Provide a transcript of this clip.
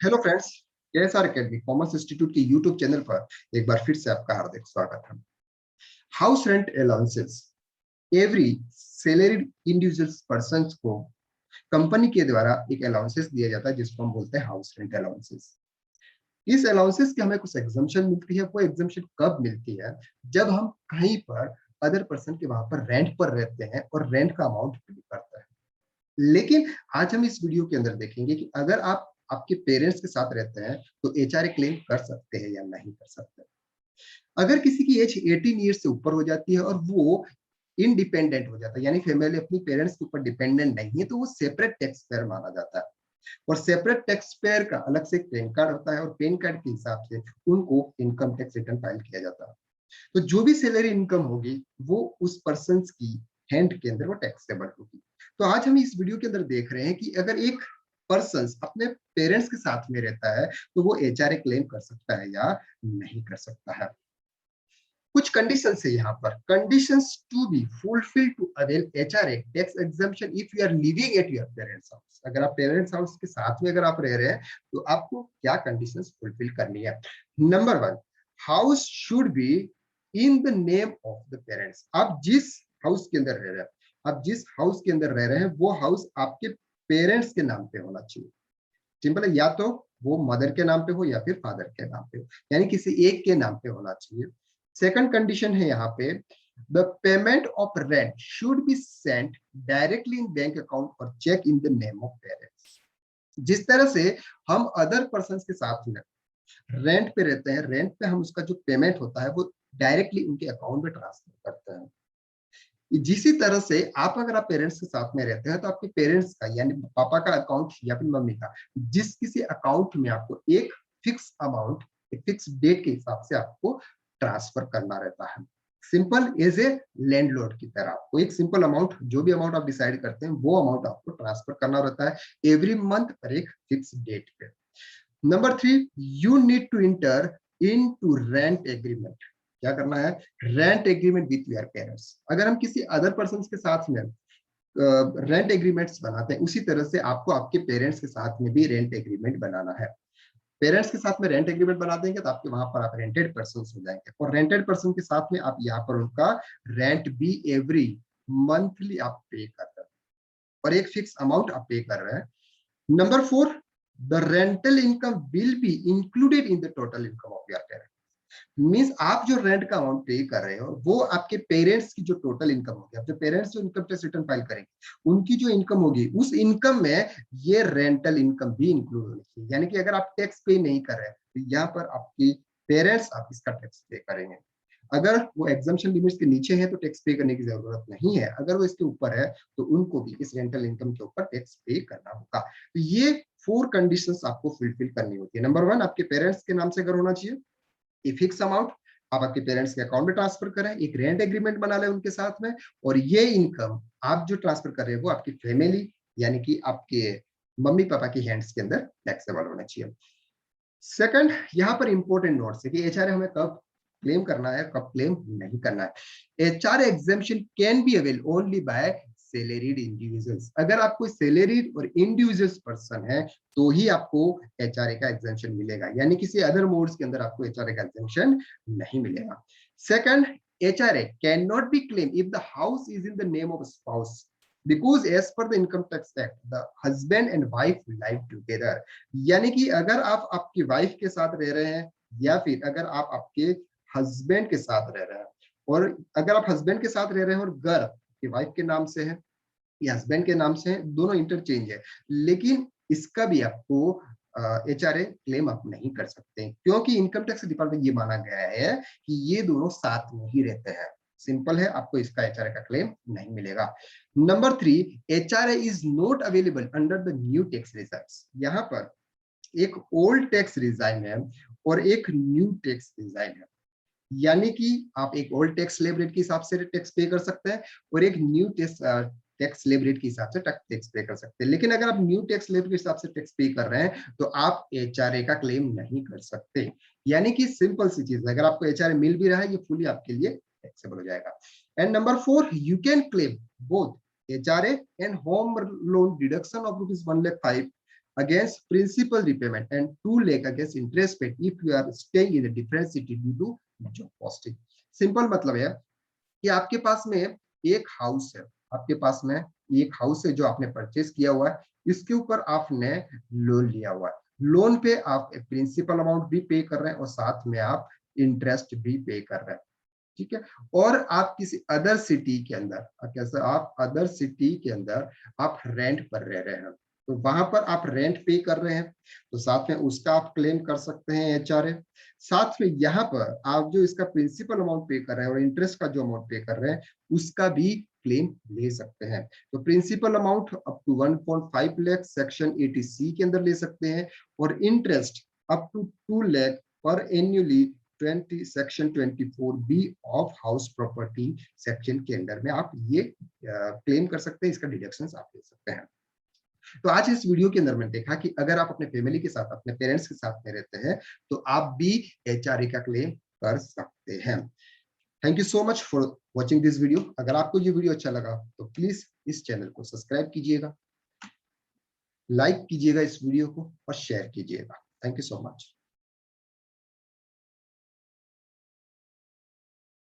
Hello friends, KSR academy commerce institute के YouTube channel पर एक बार फिर से आपका हार्दिक स्वागत है। House rent allowances every salaried individuals person को कंपनी के द्वारा एक अलाउंसेस दिया जाता है जिसको हम बोलते हैं हाउस रेंट अलाउंसेस। इस अलाउंसेस की हमें कुछ एग्जम्पशन मिलती है। वो एग्जम्पशन कब मिलती है? जब हम कहीं पर अदर पर्सन के वहां पर रेंट पर रहते हैं और रेंट का अमाउंट पे करता है। लेकिन आज हम इस वीडियो के अंदर देखेंगे कि अगर आप आपके पेरेंट्स के साथ रहते हैं तो एचआरए क्लेम कर सकते हैं या नहीं कर सकते। अगर किसी की एज 18 ईयर्स से ऊपर हो जाती है और वो इंडिपेंडेंट हो जाता है, यानी फैमिली अपनी पेरेंट्स के ऊपर डिपेंडेंट नहीं है, तो वो सेपरेट टैक्स पेयर माना जाता है। और सेपरेट टैक्स पेयर का अलग से पैन कार्ड होता है और पैन कार्ड के हिसाब से उनको इनकम टैक्स रिटर्न फाइल किया जाता है। तो जो भी सैलरी इनकम होगी वो उस पर्सन की हैंड के अंदर वो टैक्सेबल होगी। तो आज हम इस वीडियो के अंदर देख रहे हैं कि अगर एक पर्सन अपने पेरेंट्स के साथ में रहता है तो वो एचआरए क्लेम कर सकता है या नहीं कर सकता है। कुछ कंडीशंस है यहाँ पर। Conditions to be fulfil to avail HRA tax exemption if you are living at your parents house. अगर आप पेरेंट्स हाउस के साथ में अगर आप रह रहे हैं तो आपको क्या कंडीशंस फुलफिल करनी है? Number one, house should be in the name of the parents. आप जिस हाउस के अंदर रह रहे हैं, आप जिस हाउस के अंदर रह रहे हैं वो हाउस आपके पेरेंट्स के नाम पे होना चाहिए। सिंपल है, या तो वो मदर के नाम पे हो या फिर फादर के नाम पे हो, यानी किसी एक के नाम पे होना चाहिए। सेकंड कंडीशन है यहाँ पे, the payment of rent should be sent directly in bank account और cheque in the name of parents. जिस तरह से हम अदर पर्सन के साथ में रेंट पे रहते हैं, रेंट पे हम उसका जो पेमेंट होता है वो डायरेक्टली उनके अकाउंट में ट्रांसफर करते हैं। जिसी तरह से अगर आप पेरेंट्स के साथ में रहते हैं तो आपके पेरेंट्स का यानी पापा का अकाउंट या फिर मम्मी का जिस किसी अकाउंट में आपको एक फिक्स अमाउंट, एक फिक्स डेट के हिसाब से आपको ट्रांसफर करना रहता है। सिंपल एज ए लैंडलॉर्ड की तरह आपको एक सिंपल अमाउंट, जो भी अमाउंट आप डिसाइड करते हैं वो अमाउंट आपको ट्रांसफर करना रहता है एवरी मंथ पर एक फिक्स डेट पे। Number three, you need to enter into rent agreement. क्या करना है? Rent agreement with your parents. अगर हम किसी अदर पर्सन के साथ में रेंट एग्रीमेंट्स बनाते हैं, उसी तरह से आपको आपके पेरेंट्स के साथ में भी रेंट एग्रीमेंट बनाना है। पेरेंट्स के साथ में रेंट एग्रीमेंट बना देंगे तो आपके वहां पर आप रेंटेड पर्सन हो जाएंगे और रेंटेड पर्सन के साथ में आप यहाँ पर उनका रेंट भी एवरी मंथली आप पे कर रहे हैं और एक फिक्स अमाउंट आप पे कर रहे हैं। Number four, the rental income will be included in the total income of your parents. Means आप जो रेंट का अमाउंट पे कर रहे हो वो आपके पेरेंट्स की जो टोटल इनकम होगी, आपके पेरेंट्स जो इनकम टैक्स रिटर्न फाइल करेंगे उनकी जो इनकम होगी उस इनकम में ये रेंटल इनकम भी इंक्लूड होनी चाहिए। यानी कि अगर आप टैक्स पे नहीं कर रहे हैं तो यहाँ पर आपकी पेरेंट्स आप इसका टैक्स पे करेंगे। अगर वो एग्जम्पशन लिमिट्स के नीचे है तो टैक्स पे करने की जरूरत नहीं है, अगर वो इसके ऊपर है तो उनको भी इस रेंटल इनकम के ऊपर टैक्स पे करना होगा। तो ये 4 कंडीशंस आपको फुलफिल करनी होती है। नंबर वन, आपके पेरेंट्स के नाम से अगर होना चाहिए, एक फिक्स अमाउंट आप आपके पेरेंट्स के अकाउंट में ट्रांसफर करें, एक रेंट एग्रीमेंट बना लें उनके साथ में, और ये इनकम आप जो ट्रांसफर कर रहे हैं वो आपकी फैमिली यानी कि आपके मम्मी पापा की हैंड्स के अंदर टैक्सेबल होना चाहिए। सेकंड, यहाँ पर इंपॉर्टेंट नोट्स है कि एचआरए हमें कब क्लेम करना है, कब क्लेम नहीं करना है। HRA exemption can be avail only by salaried individuals. अगर आप कोई सैलरीड और इंडिविजुअल्स पर्सन है तो ही आपको एचआरए का एग्जेम्पशन मिलेगा, यानी किसी अदर मोड्स के अंदर आपको एचआरए का एग्जेम्पशन नहीं मिलेगा। Second, HRA can not be claim if the house is in the name of spouse because as per the income tax act the husband and wife live together। यानी कि अगर आप आपकी वाइफ के साथ रह रहे हैं या फिर अगर आप आपके हस्बैंड के साथ रह रहे हैं, और अगर आप हस्बैंड के साथ रह रहे हैं और घर आपकी वाइफ के नाम से है या हस्बैंड के नाम से है, दोनों इंटरचेंज है, लेकिन इसका भी आपको एचआरए क्लेम आप नहीं कर सकते क्योंकि इनकम टैक्स डिपार्टमेंट ये माना गया है कि ये दोनों साथ में ही रहते हैं। सिंपल है, आपको इसका एचआरए का क्लेम नहीं मिलेगा। Number three, HRA is not available under the new tax regime. यहाँ पर एक ओल्ड टैक्स रिजाइम है और एक न्यू टैक्स रिजाइम है, यानी कि आप एक ओल्ड टैक्स स्लैब रेट के हिसाब से टैक्स पे कर सकते हैं और एक न्यू टैक्स स्लैब रेट के हिसाब से टैक्स पे कर सकते हैं। लेकिन अगर आप न्यू टैक्स स्लैब के हिसाब से टैक्स पे कर रहे हैं तो आप एचआरए का क्लेम नहीं कर सकते। यानी कि सिंपल सी चीज है, अगर आपको एचआरए मिल भी रहा है ये फुली आपके लिए टैक्सेबल हो जाएगा। And number four, you can claim both HRA and home loan deduction of ₹1,05,000 against principal repayment and 2 lakh against interest paid if you are staying in a different city due to job posting. Simple मतलब है कि आपके पास में एक house है, आपके पास में एक हाउस है जो आपने परचेज किया हुआ है, इसके ऊपर आपने लोन लिया हुआ है, लोन पे आप प्रिंसिपल अमाउंट भी पे कर रहे हैं और साथ में आप इंटरेस्ट भी पे कर रहे हैं, ठीक है। और आप किसी अदर सिटी के अंदर, कैसे आप अदर सिटी के अंदर आप रेंट पर रह रहे हैं, तो वहां पर आप रेंट पे कर रहे हैं, तो साथ में उसका आप क्लेम कर सकते हैं एचआरए। साथ में यहाँ पर आप जो इसका प्रिंसिपल अमाउंट पे कर रहे हैं और इंटरेस्ट का जो अमाउंट पे कर रहे हैं उसका भी क्लेम ले सकते हैं। तो principal amount up to 1.5 lakh section 80C के अंदर ले सकते हैं और इंटरेस्ट अप टू 2 लाख पर annually 20 section 24B of house property section के अंदर में आप ये क्लेम कर सकते हैं, इसका डिडक्शन आप ले सकते हैं। तो आज इस वीडियो के अंदर मैंने देखा कि अगर आप अपने फैमिली के साथ, अपने पेरेंट्स के साथ में रहते हैं तो आप भी एचआरए का क्लेम कर सकते हैं। Thank you so much for watching this video. अगर आपको ये वीडियो अच्छा लगा तो प्लीज इस चैनल को सब्सक्राइब कीजिएगा, लाइक कीजिएगा इस वीडियो को और शेयर कीजिएगा। Thank you so much.